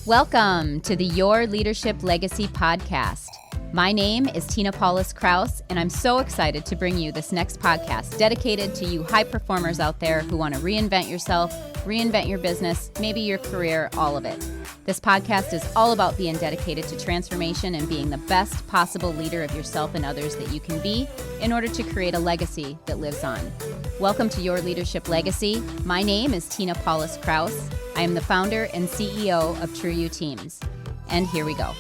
Welcome to the Your Leadership Legacy podcast. My name is Tina Paulus-Krause, and I'm so excited to bring you this next podcast dedicated to you high performers out there who want to reinvent yourself, reinvent your business, maybe your career, all of it. This podcast is all about being dedicated to transformation and being the best possible leader of yourself and others that you can be in order to create a legacy that lives on. Welcome to Your Leadership Legacy. My name is Tina Paulus-Krause. I am the founder and CEO of True You Teams. And here we go.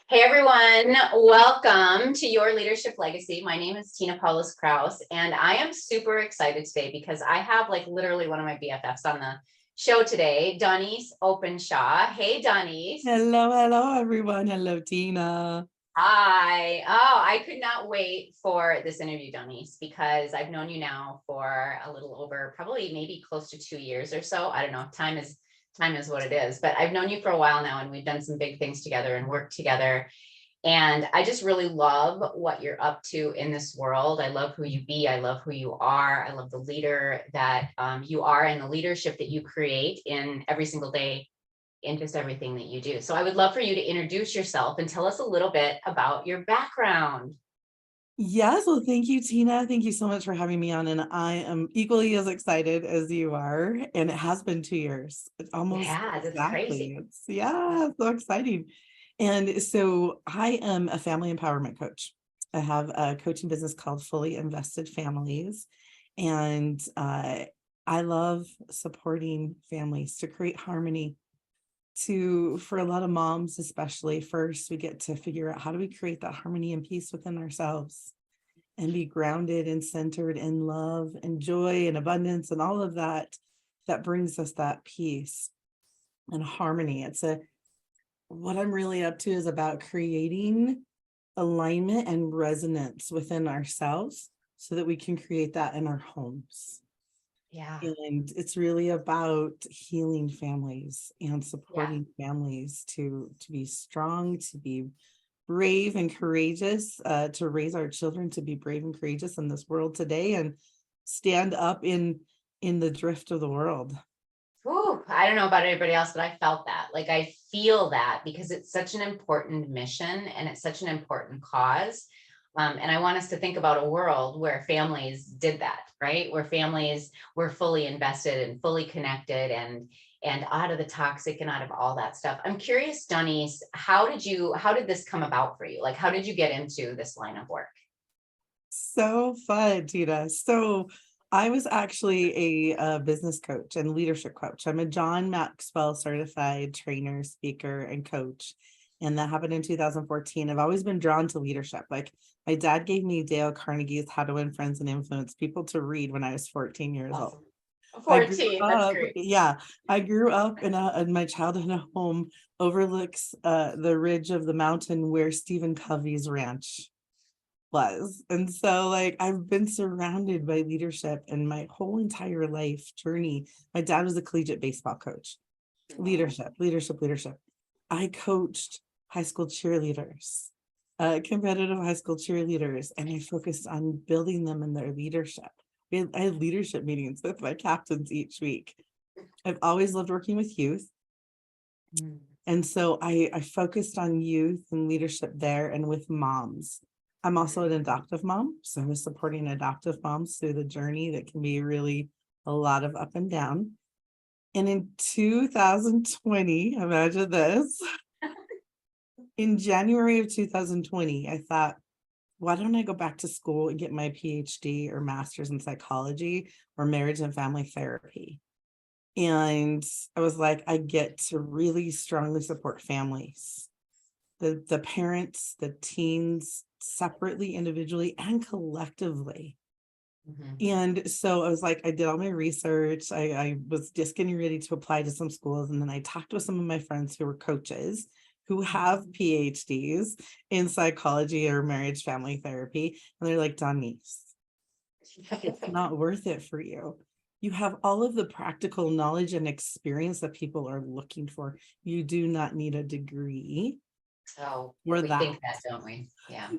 Hey everyone, welcome to Your Leadership Legacy. My name is Tina Paulus-Krause, and I am super excited today because I have literally one of my BFFs on the show today, Dawnese Openshaw. Hey Dawnese. Hello everyone. Hello Tina. Hi. Oh, I could not wait for this interview, Dawnese, because I've known you now for a little over, probably maybe close to 2 years or so. I don't know. Time is what it is, but I've known you for a while now, and we've done some big things together and worked together. And I just really love what you're up to in this world. I love who you be. I love who you are. I love the leader that you are and the leadership that you create in every single day in just everything that you do. So I would love for you to introduce yourself and tell us a little bit about your background. Yes, well, thank you, Tina. Thank you so much for having me on. And I am equally as excited as you are. And it has been 2 years. It's almost That's crazy. It's so exciting. And so I am a family empowerment coach. I have a coaching business called Fully Invested Families. And I love supporting families to create harmony. For a lot of moms, especially, first we get to figure out how do we create that harmony and peace within ourselves and be grounded and centered in love and joy and abundance and all of that brings us that peace and harmony. What I'm really up to is about creating alignment and resonance within ourselves so that we can create that in our homes. Yeah. And it's really about healing families and supporting families to be strong, to be brave and courageous, to raise our children to be brave and courageous in this world today and stand up in the drift of the world. Ooh, I don't know about everybody else, but I felt that. I feel that because it's such an important mission and it's such an important cause. And I want us to think about a world where families did that, right? Where families were fully invested and fully connected and out of the toxic and out of all that stuff. I'm curious, Dawnese, how did this come about for you? How did you get into this line of work? So fun, Tina. So I was actually a business coach and leadership coach. I'm a John Maxwell certified trainer, speaker, and coach. And that happened in 2014. I've always been drawn to leadership. My dad gave me Dale Carnegie's How to Win Friends and Influence People to read when I was 14 years old. 14, that's great. Yeah, I grew up in my childhood home overlooks the ridge of the mountain where Stephen Covey's ranch was. And so I've been surrounded by leadership in my whole entire life journey. My dad was a collegiate baseball coach. Leadership. I coached high school cheerleaders, competitive high school cheerleaders, and I focused on building them in their leadership. I had leadership meetings with my captains each week. I've always loved working with youth. And so I focused on youth and leadership there and with moms. I'm also an adoptive mom, so I was supporting adoptive moms through the journey that can be really a lot of up and down. And in 2020, imagine this, in January of 2020, I thought, why don't I go back to school and get my PhD or master's in psychology or marriage and family therapy? And I was like, I get to really strongly support families, the parents, the teens, separately, individually, and collectively. And so I was like, I did all my research. I was just getting ready to apply to some schools. And then I talked with some of my friends who were coaches who have PhDs in psychology or marriage family therapy. And they're like, Dawnese, it's not worth it for you. You have all of the practical knowledge and experience that people are looking for. You do not need a degree. Oh, we think that, don't we? Yeah.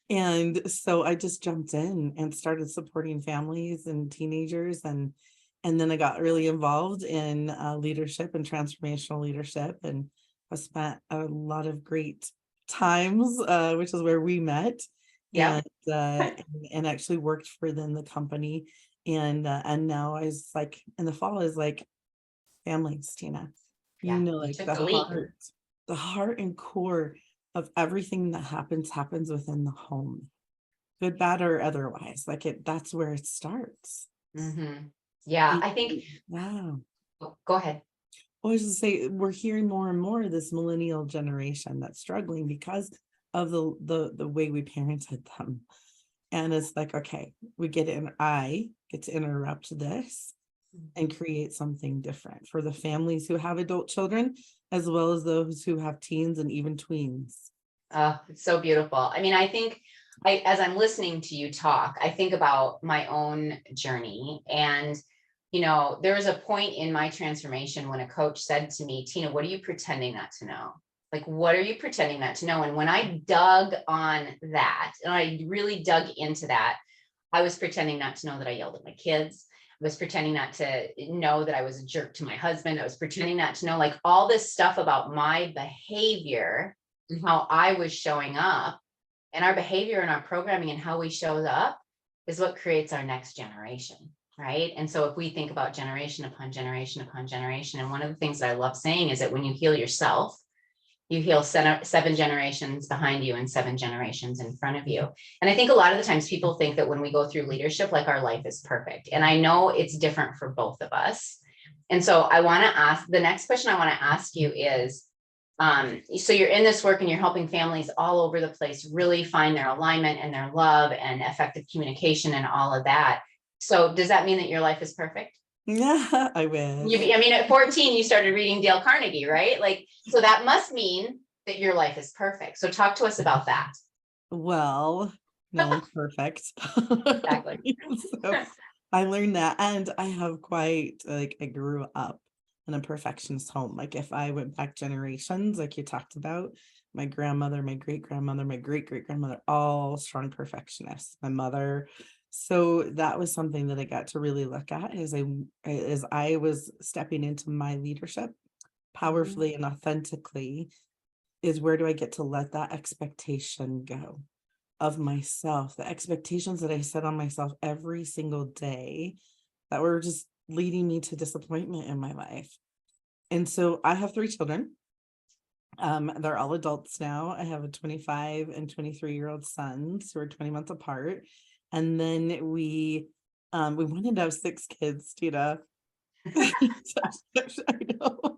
And so I just jumped in and started supporting families and teenagers, and then I got really involved in leadership and transformational leadership, and I spent a lot of great times, which is where we met, Yeah. and actually worked for then the company, and now I was like in the fall is like families, Tina. Yeah. You Like took the leap. the heart and core of everything that happens within the home, good, bad, or otherwise. Like that's where it starts. Mm-hmm. Yeah. I think, Wow. go ahead. I was just say we're hearing more and more of this millennial generation that's struggling because of the way we parented them. And it's like, okay, we get in, I get to interrupt this and create something different for the families who have adult children, as well as those who have teens and even tweens. It's so beautiful. I mean, I think as I'm listening to you talk, I think about my own journey. And, there was a point in my transformation when a coach said to me, Tina, what are you pretending not to know? Like, what are you pretending not to know? And when I dug on that, and I really dug into that, I was pretending not to know that I yelled at my kids. I was pretending not to know that I was a jerk to my husband. I was pretending not to know, like, all this stuff about my behavior and how I was showing up. And our behavior and our programming and how we show up is what creates our next generation, right? And so if we think about generation upon generation upon generation, and one of the things that I love saying is that when you heal yourself, you heal seven generations behind you and 7 generations in front of you. And I think a lot of the times people think that when we go through leadership, like our life is perfect. And I know it's different for both of us. And so I want to ask, the next question I want to ask you is, so you're in this work and you're helping families all over the place really find their alignment and their love and effective communication and all of that. So does that mean that your life is perfect? Yeah, I wish. I mean, at 14, you started reading Dale Carnegie, right? Like, so that must mean that your life is perfect. So talk to us about that. Well, no one's perfect. Exactly. So I learned that, and I have quite like I grew up in a perfectionist home. Like if I went back generations, like you talked about, my grandmother, my great grandmother, my great great grandmother, all strong perfectionists. My mother. So that was something that I got to really look at as I was stepping into my leadership powerfully and authentically, is where do I get to let that expectation go of myself, the expectations that I set on myself every single day that were just leading me to disappointment in my life. And so I have 3 children. They're all adults now. I have a 25 and 23-year-old sons who are 20 months apart. And then we wanted to have 6 kids, Tina. I know.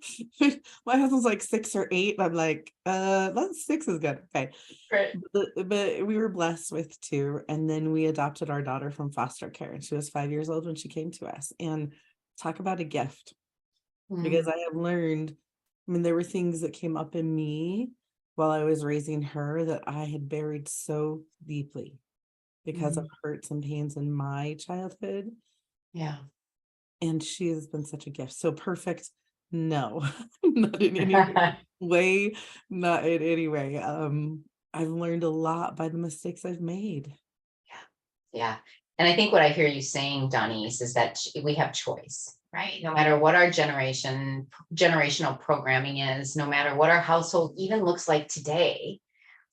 My husband's like 6 or 8. I'm like, that's 6 is good. Okay. Right. But we were blessed with 2. And then we adopted our daughter from foster care. And she was 5 years old when she came to us. And talk about a gift. Because I have learned, I mean, there were things that came up in me while I was raising her that I had buried so deeply because of hurts and pains in my childhood. Yeah. And she has been such a gift. So perfect. No, not in any way, not in any way. I've learned a lot by the mistakes I've made. Yeah. And I think what I hear you saying, Dawnese, is that we have choice, right? No matter what our generational programming is, no matter what our household even looks like today,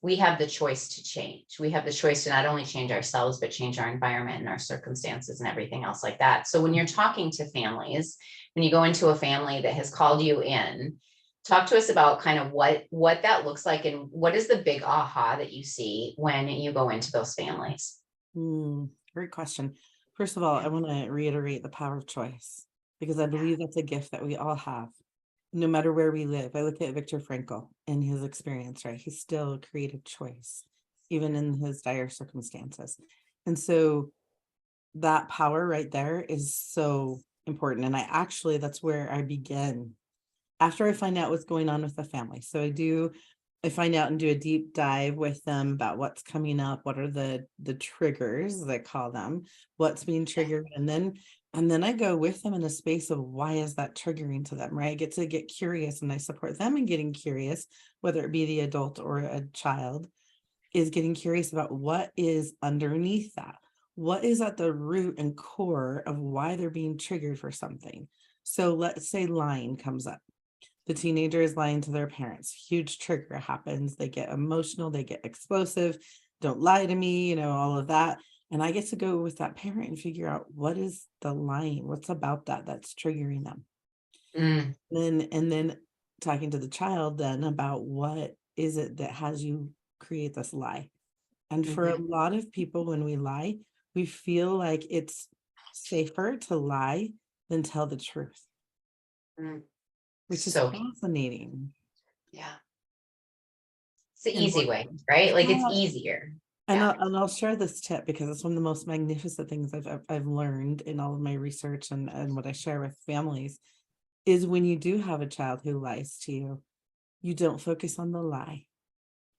we have the choice to change. We have the choice to not only change ourselves, but change our environment and our circumstances and everything else like that. So when you're talking to families, when you go into a family that has called you in, talk to us about kind of what that looks like and what is the big aha that you see when you go into those families. Great question. First of all, I want to reiterate the power of choice, because I believe that's a gift that we all have, no matter where we live. I look at Viktor Frankl and his experience, right? He still created choice, even in his dire circumstances. And so that power right there is so important. And that's where I begin after I find out what's going on with the family. So I find out and do a deep dive with them about what's coming up, what are the triggers, as I call them, what's being triggered, and then I go with them in a space of why is that triggering to them, right? I get to get curious, and I support them in getting curious, whether it be the adult or a child. is getting curious about what is underneath that. What is at the root and core of why they're being triggered for something? So let's say lying comes up. The teenager is lying to their parents. Huge trigger happens. They get emotional, they get explosive. Don't lie to me, all of that. And I get to go with that parent and figure out what is the lying, what's about that that's triggering them. And then talking to the child then about what is it that has you create this lie. And for a lot of people, when we lie, we feel like it's safer to lie than tell the truth, which is fascinating. Yeah. It's the easy way, right? Like it's easier. And I'll share this tip because it's one of the most magnificent things I've learned in all of my research and what I share with families is when you do have a child who lies to you, you don't focus on the lie.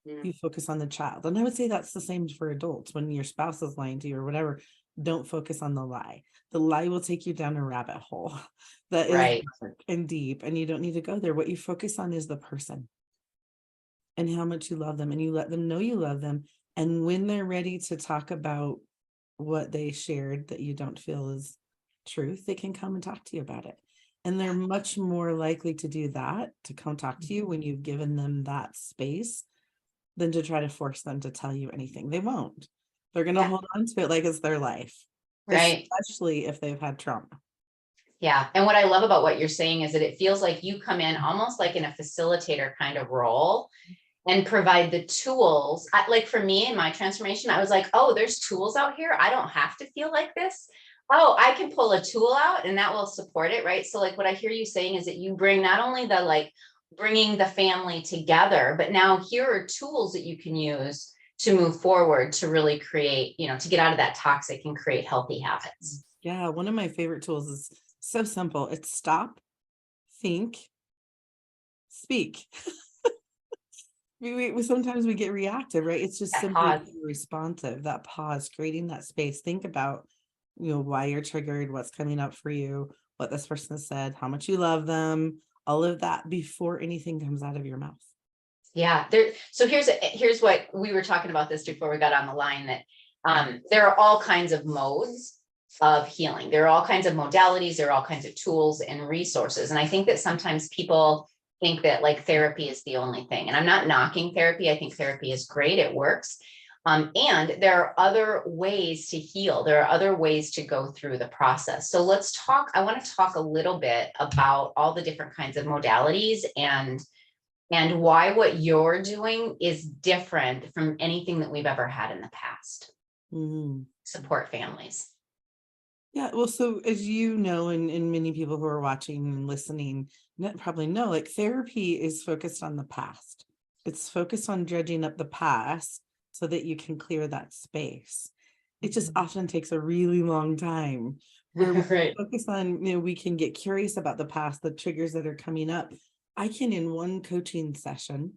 You focus on the child. And I would say that's the same for adults. When your spouse is lying to you or whatever, don't focus on the lie. The lie will take you down a rabbit hole that is dark and deep, and you don't need to go there. What you focus on is the person and how much you love them, and you let them know you love them. And when they're ready to talk about what they shared that you don't feel is truth, they can come and talk to you about it. And they're much more likely to do that, to come talk to you when you've given them that space, than to try to force them to tell you anything. They won't. They're going to hold on to it like it's their life, right? Especially if they've had trauma. Yeah. And what I love about what you're saying is that it feels like you come in almost like in a facilitator kind of role and provide the tools. Like for me in my transformation, I was like, oh, there's tools out here. I don't have to feel like this. Oh, I can pull a tool out and that will support it. Right. So like what I hear you saying is that you bring not only the like bringing the family together, but now here are tools that you can use to move forward, to really create, to get out of that toxic and create healthy habits. Yeah. One of my favorite tools is so simple. It's stop, think, speak. Sometimes we get reactive, right? It's just That simply pause. responsive, that pause, creating that space. Think about, why you're triggered, what's coming up for you, what this person has said, how much you love them, all of that before anything comes out of your mouth. Yeah. So here's what we were talking about this before we got on the line, that there are all kinds of modes of healing. There are all kinds of modalities. There are all kinds of tools and resources. And I think that sometimes people think that like therapy is the only thing. And I'm not knocking therapy. I think therapy is great. It works. And there are other ways to heal. There are other ways to go through the process. So I want to talk a little bit about all the different kinds of modalities and why what you're doing is different from anything that we've ever had in the past. Support families. Yeah, well, so as you know, and many people who are watching and listening probably know, like therapy is focused on the past. It's focused on dredging up the past so that you can clear that space. It just often takes a really long time where we focus on, we can get curious about the past, the triggers that are coming up. I can, in one coaching session,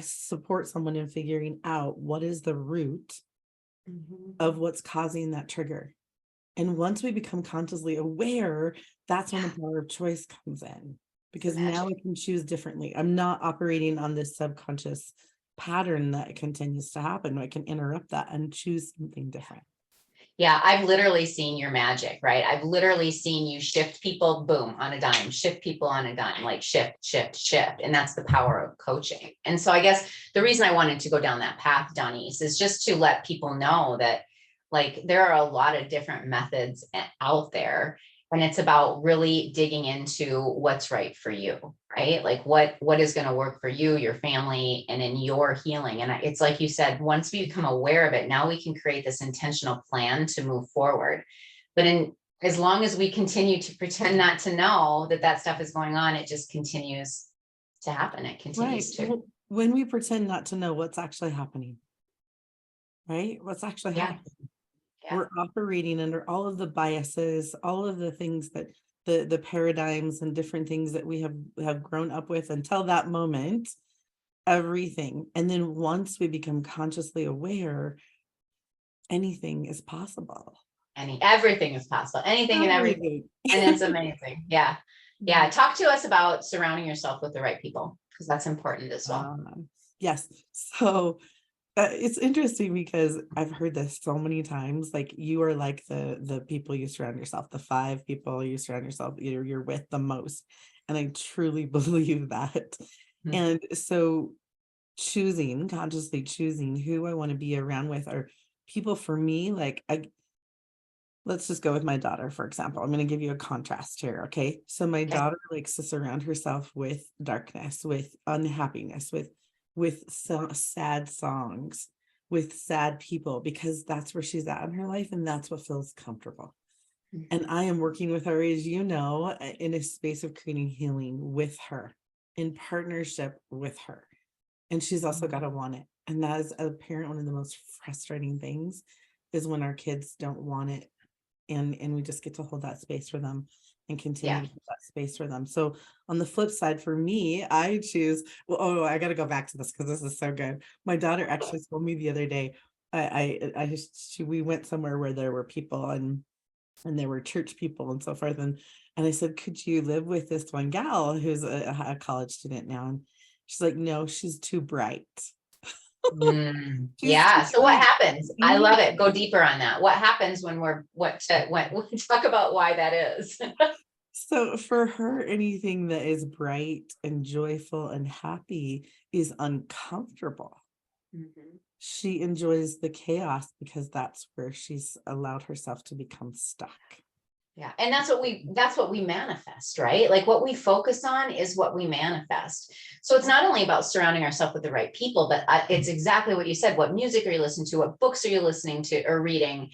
support someone in figuring out what is the root of what's causing that trigger. And once we become consciously aware, that's when the power of choice comes in, because now I can choose differently. I'm not operating on this subconscious pattern that continues to happen. I can interrupt that and choose something different. Yeah, I've literally seen your magic, right? I've literally seen you shift people, boom, on a dime, shift people on a dime, like shift, shift, shift. And that's the power of coaching. And so I guess the reason I wanted to go down that path, Dawnese, is just to let people know that like there are a lot of different methods out there. And it's about really digging into what's right for you, right? Like what is going to work for you, your family, and in your healing. And it's like you said, once we become aware of it, now we can create this intentional plan to move forward. But as long as we continue to pretend not to know that stuff is going on, it just continues to happen. It continues to. When we pretend not to know what's actually happening, right? What's actually happening. We're operating under all of the biases, all of the things that the paradigms and different things that we have grown up with until that moment, everything. And then once we become consciously aware, anything is possible. Everything is possible. Anything and everything. And it's amazing. Yeah. Yeah. Talk to us about surrounding yourself with the right people, because that's important as well. Yes. So it's interesting because I've heard this so many times. Like, you are like the people you surround yourself, the 5 people you surround yourself, you're with the most. And I truly believe that. Mhm. And so consciously choosing who I want to be around with are people for me. Like, let's just go with my daughter, for example. I'm going to give you a contrast here. Okay. So my Okay. daughter likes to surround herself with darkness, with unhappiness, with sad songs, with sad people, because that's where she's at in her life. And that's what feels comfortable. And I am working with her, as you know, in a space of creating healing with her, in partnership with her. And she's also got to want it. And that is, a parent, one of the most frustrating things is when our kids don't want it. And we just get to hold that space for them and continue Yeah. to hold that space for them. So on the flip side, for me, I choose, I got to go back to this because this is so good. My daughter actually told me the other day, we went somewhere where there were people and there were church people and so forth. And I said, could you live with this one gal who's a college student now? And she's like, no, she's too bright. She's too Yeah. So what bright. happens? I love it. Go deeper on that. What happens when when we talk about why that is? So for her, anything that is bright and joyful and happy is uncomfortable. She enjoys the chaos because that's where she's allowed herself to become stuck. Yeah. And that's what we manifest, right? Like what we focus on is what we manifest. So it's not only about surrounding ourselves with the right people, but it's exactly what you said. What music are you listening to? What books are you listening to or reading?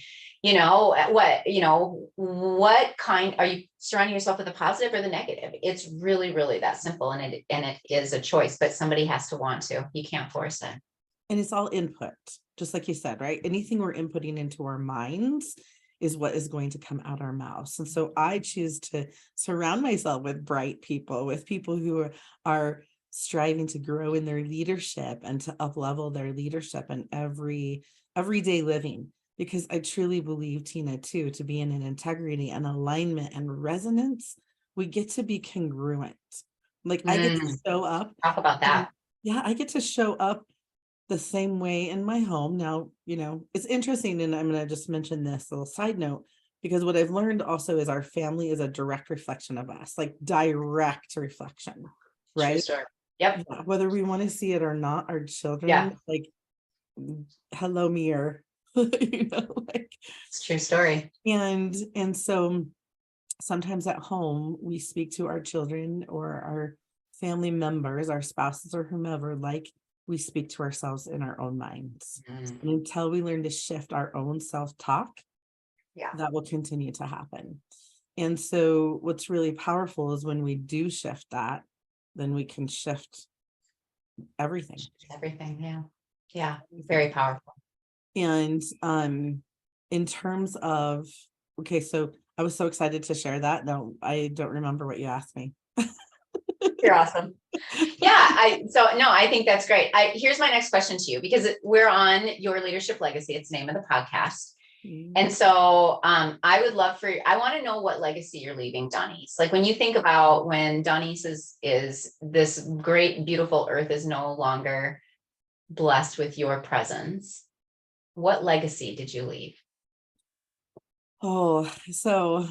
What kind are you surrounding yourself with, the positive or the negative? It's really, really that simple. And it is a choice, but somebody has to want to. You can't force it. And it's all input, just like you said, right? Anything we're inputting into our minds is what is going to come out our mouths. And so I choose to surround myself with bright people, with people who are striving to grow in their leadership and to up-level their leadership in everyday living. Because I truly believe, Tina, too, to be in an integrity and alignment and resonance, we get to be congruent. Like, I get to show up. Talk about that. Yeah, I get to show up the same way in my home. Now, it's interesting, and I'm going to just mention this little side note, because what I've learned also is our family is a direct reflection of us, like direct reflection, True right? story. Yep. Yeah, whether we want to see it or not, our children, Yeah. like, hello mirror, like, It's a true story. and so sometimes at home we speak to our children or our family members, our spouses or whomever, like we speak to ourselves in our own minds. And until we learn to shift our own self-talk, Yeah. that will continue to happen. And so what's really powerful is when we do shift that, then we can shift everything. Everything. Yeah. Yeah. Very powerful. And in terms of, okay, so I was so excited to share that. No, I don't remember what you asked me. You're awesome. Yeah. I think that's great. Here's my next question to you, because we're on Your Leadership Legacy. It's the name of the podcast. And so I want to know what legacy you're leaving Dawnese. Like when you think about when Dawnese is this great, beautiful earth is no longer blessed with your presence, what legacy did you leave? Oh, so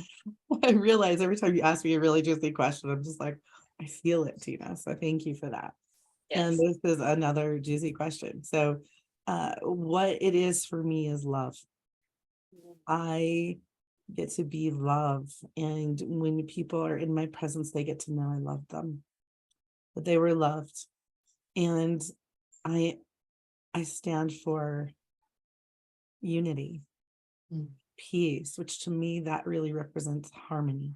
I realize every time you ask me a really juicy question, I'm just like, I feel it, Tina. So thank you for that. And Yes. this is another juicy question. So what it is for me is love. I get to be love. And when people are in my presence, they get to know I love them, that they were loved. And I stand for unity, peace, which to me, that really represents harmony.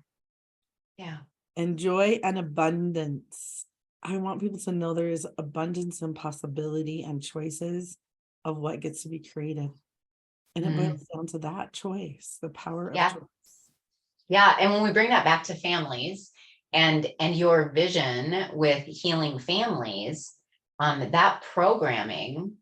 Yeah. And joy and abundance. I want people to know there is abundance and possibility and choices of what gets to be created. And it boils down to that choice, the power of choice. Yeah. And when we bring that back to families and your vision with healing families, that programming,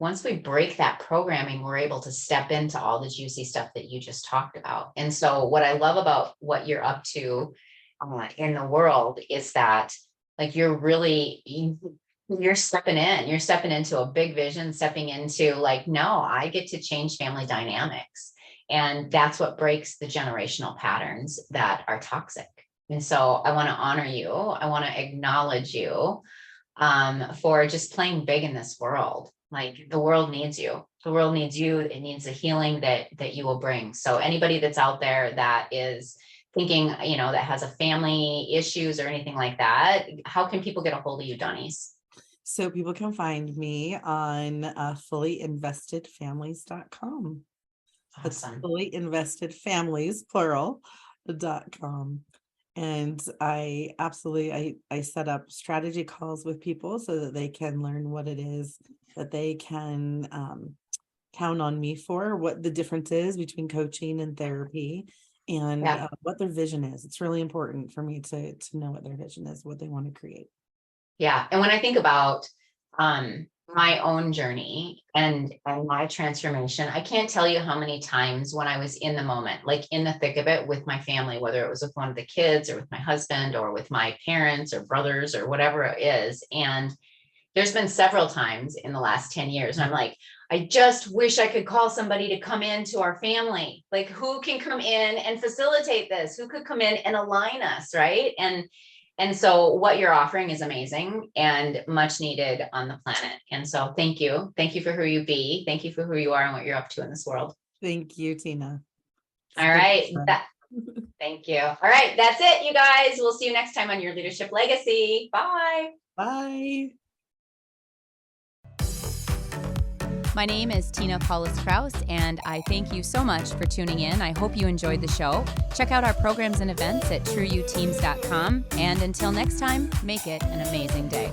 once we break that programming, we're able to step into all the juicy stuff that you just talked about. And so what I love about what you're up to in the world is that, like, you're really You're stepping in, you're stepping into a big vision, stepping into like, no, I get to change family dynamics. And that's what breaks the generational patterns that are toxic. And so I want to honor you. I want to acknowledge you for just playing big in this world. Like the world needs you. The world needs you. It needs the healing that you will bring. So anybody that's out there that is thinking, that has a family issues or anything like that, how can people get a hold of you, Dawnese? So people can find me on fullyinvestedfamilies.com. That's Awesome. fullyinvestedfamilies, plural.com. And I set up strategy calls with people so that they can learn what it is that they can count on me for, what the difference is between coaching and therapy, and what their vision is. It's really important for me to know what their vision is, what they want to create. Yeah. And when I think about my own journey and my transformation, I can't tell you how many times when I was in the moment, like in the thick of it with my family, whether it was with one of the kids or with my husband or with my parents or brothers or whatever it is. And there's been several times in the last 10 years. And I'm like, I just wish I could call somebody to come into our family. Like, who can come in and facilitate this? Who could come in and align us, right? And so what you're offering is amazing and much needed on the planet. And so thank you. Thank you for who you be. Thank you for who you are and what you're up to in this world. Thank you, Tina. All right. Thank you. All right. That's it, you guys. We'll see you next time on Your Leadership Legacy. Bye. Bye. My name is Tina Paulus-Krause, and I thank you so much for tuning in. I hope you enjoyed the show. Check out our programs and events at trueyouteams.com. And until next time, make it an amazing day.